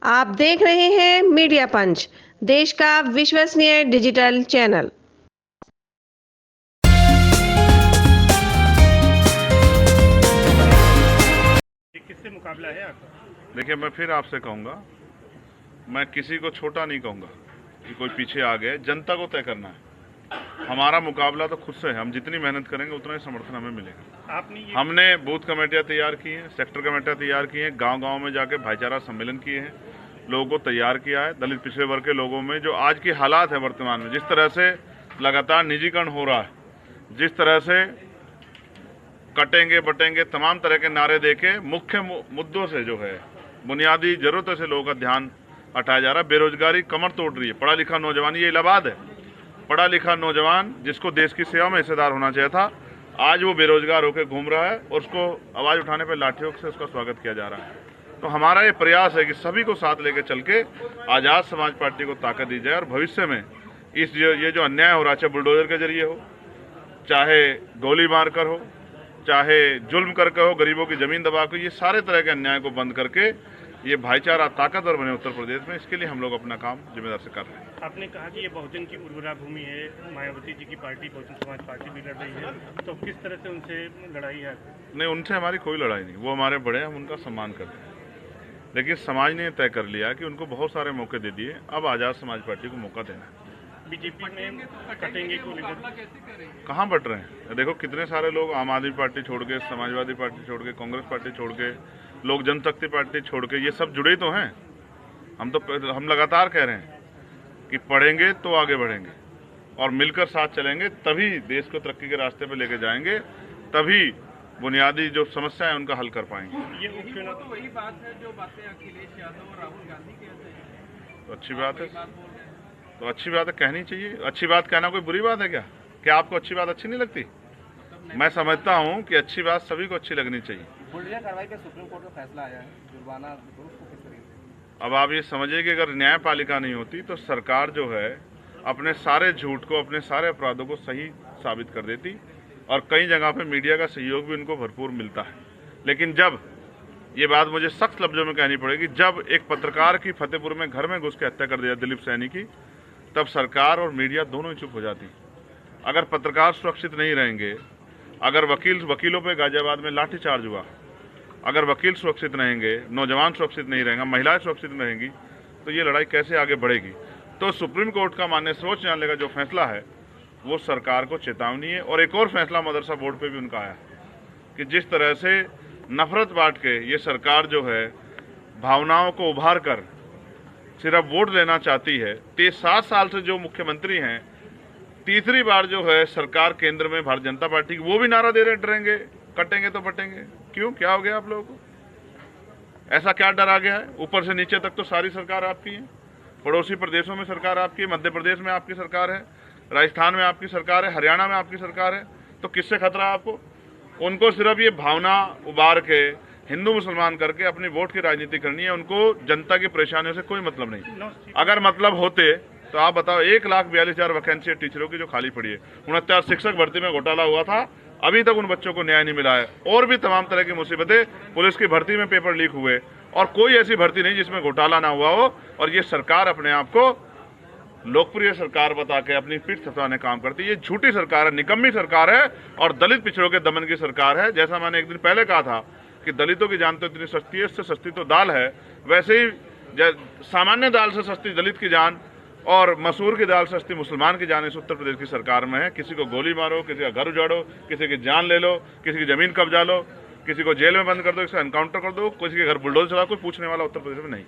आप देख रहे हैं मीडिया पंच, देश का विश्वसनीय डिजिटल चैनल। ये किससे मुकाबला है आपका? देखिए, मैं फिर आपसे कहूँगा, मैं किसी को छोटा नहीं कहूँगा कि कोई पीछे आ गए। जनता को तय करना है। हमारा मुकाबला तो खुद से है। हम जितनी मेहनत करेंगे उतना ही समर्थन हमें मिलेगा। हमने बूथ कमेटियाँ तैयार की हैं, सेक्टर कमेटियाँ तैयार की हैं, गांव-गांव में जाके भाईचारा सम्मेलन किए हैं, लोगों को तैयार किया है। दलित पिछड़े वर्ग के लोगों में जो आज की हालात है वर्तमान में, जिस तरह से लगातार निजीकरण हो रहा है, जिस तरह से कटेंगे बटेंगे तमाम तरह के नारे देके मुख्य मुद्दों से जो है बुनियादी जरूरतों से लोगों का ध्यान हटाया जा रहा है। बेरोजगारी कमर तोड़ रही है। पढ़ा लिखा नौजवान, ये इलाहाबाद है, पढ़ा लिखा नौजवान जिसको देश की सेवा में हिस्सेदार होना चाहिए था, आज वो बेरोजगार होकर घूम रहा है और उसको आवाज उठाने पर लाठियों से उसका स्वागत किया जा रहा है। तो हमारा ये प्रयास है कि सभी को साथ लेकर चल के आजाद समाज पार्टी को ताकत दी जाए और भविष्य में ये जो अन्याय हो रहा है, चाहे बुलडोजर के जरिए हो, चाहे गोली मारकर हो, चाहे जुल्म करके हो, गरीबों की जमीन दबा के, ये सारे तरह के अन्याय को बंद करके ये भाईचारा ताकतवर बने उत्तर प्रदेश में, इसके लिए हम लोग अपना काम जिम्मेदार से कर रहे हैं। आपने कहा कि ये बहुजन की उर्वरा भूमि है, मायावती जी की पार्टी बहुजन समाज पार्टी भी लड़ रही है, तो किस तरह से उनसे लड़ाई है? नहीं, उनसे हमारी कोई लड़ाई नहीं। वो हमारे बड़े हैं, हम उनका सम्मान करते हैं। लेकिन समाज ने तय कर लिया कि उनको बहुत सारे मौके दे दिए, अब आजाद समाज पार्टी को मौका देना है। बीजेपी में कटेंगे को लेकर कहाँ बट रहे हैं? देखो कितने सारे लोग आम आदमी पार्टी छोड़ के, समाजवादी पार्टी छोड़ के, कांग्रेस पार्टी छोड़ के, लोक जनशक्ति पार्टी छोड़ के, ये सब जुड़े तो हैं। हम लगातार कह रहे हैं कि पढ़ेंगे तो आगे बढ़ेंगे और मिलकर साथ चलेंगे, तभी देश को तरक्की के रास्ते पर लेके जाएंगे, तभी बुनियादी जो समस्या है उनका हल कर पाएंगे। ये उपचुनाव तो वही बात है जो बातें अखिलेश यादव और राहुल गांधी कहते हैं। तो अच्छी बात है, तो अच्छी बात है, कहनी चाहिए। अच्छी बात कहना कोई बुरी बात है क्या? क्या आपको अच्छी बात अच्छी नहीं लगती? मैं समझता हूँ कि अच्छी बात सभी को अच्छी लगनी चाहिए। बुलडोजर कार्रवाई पे सुप्रीम कोर्ट का फैसला आया है, जुर्माना किस तरीके से? अब आप ये समझिए कि अगर न्यायपालिका नहीं होती तो सरकार जो है अपने सारे झूठ को, अपने सारे अपराधों को सही साबित कर देती, और कई जगह पे मीडिया का सहयोग भी उनको भरपूर मिलता है। लेकिन जब ये बात मुझे सख्त लफ्जों में कहनी पड़ेगी, जब एक पत्रकार की फतेहपुर में घर में घुस के हत्या कर दिया दिलीप सैनी की, तब सरकार और मीडिया दोनों ही चुप हो जाती। अगर पत्रकार सुरक्षित नहीं रहेंगे, अगर वकीलों पे गाजियाबाद में लाठीचार्ज हुआ, अगर वकील सुरक्षित रहेंगे, नौजवान सुरक्षित नहीं रहेंगे, महिलाएं सुरक्षित नहीं रहेंगी, तो ये लड़ाई कैसे आगे बढ़ेगी? तो सुप्रीम कोर्ट का माननीय सर्वोच्च न्यायालय का जो फैसला है वो सरकार को चेतावनी है। और एक और फैसला मदरसा बोर्ड पे भी उनका आया कि जिस तरह से नफरत बांट के ये सरकार जो है भावनाओं को उभार कर सिर्फ वोट लेना चाहती है। 7 साल से जो मुख्यमंत्री हैं, तीसरी बार जो है सरकार केंद्र में भारतीय जनता पार्टी की, वो भी नारा दे रहे डरेंगे, कटेंगे तो बटेंगे। क्यों, क्या हो गया आप लोगों को? ऐसा क्या डर आ गया है? ऊपर से नीचे तक तो सारी सरकार आपकी है, पड़ोसी प्रदेशों में सरकार आपकी है, मध्य प्रदेश में आपकी सरकार है, राजस्थान में आपकी सरकार है, हरियाणा में आपकी सरकार है, तो किससे खतरा है आपको? उनको सिर्फ ये भावना उबार के हिंदू मुसलमान करके अपनी वोट की राजनीति करनी है। उनको जनता की परेशानियों से कोई मतलब नहीं। अगर मतलब होते तो आप बताओ, 1,42,000 वैकेंसी टीचरों की जो खाली पड़ी है, 69 शिक्षक भर्ती में घोटाला हुआ था, अभी तक उन बच्चों को न्याय नहीं मिला है, और भी तमाम तरह की मुसीबतें, पुलिस की भर्ती में पेपर लीक हुए, और कोई ऐसी भर्ती नहीं जिसमें घोटाला ना हुआ हो। और ये सरकार अपने आप को लोकप्रिय सरकार बता के अपनी पीठ थपथाने काम करती है। ये झूठी सरकार है, निकम्मी सरकार है, और दलित पिछड़ों के दमन की सरकार है। जैसा मैंने एक दिन पहले कहा था कि दलितों की जान तो इतनी सस्ती है, इससे सस्ती तो दाल है, वैसे ही सामान्य दाल से सस्ती दलित की जान और मसूर की दाल सस्ती मुसलमान की जान इस उत्तर प्रदेश की सरकार में है। किसी को गोली मारो, किसी का घर उजाड़ो, किसी की जान ले लो, किसी की जमीन कब्जा लो, किसी को जेल में बंद कर दो, किसी का एनकाउंटर कर दो, किसी के घर बुलडोजर चला, कोई पूछने वाला उत्तर प्रदेश में नहीं।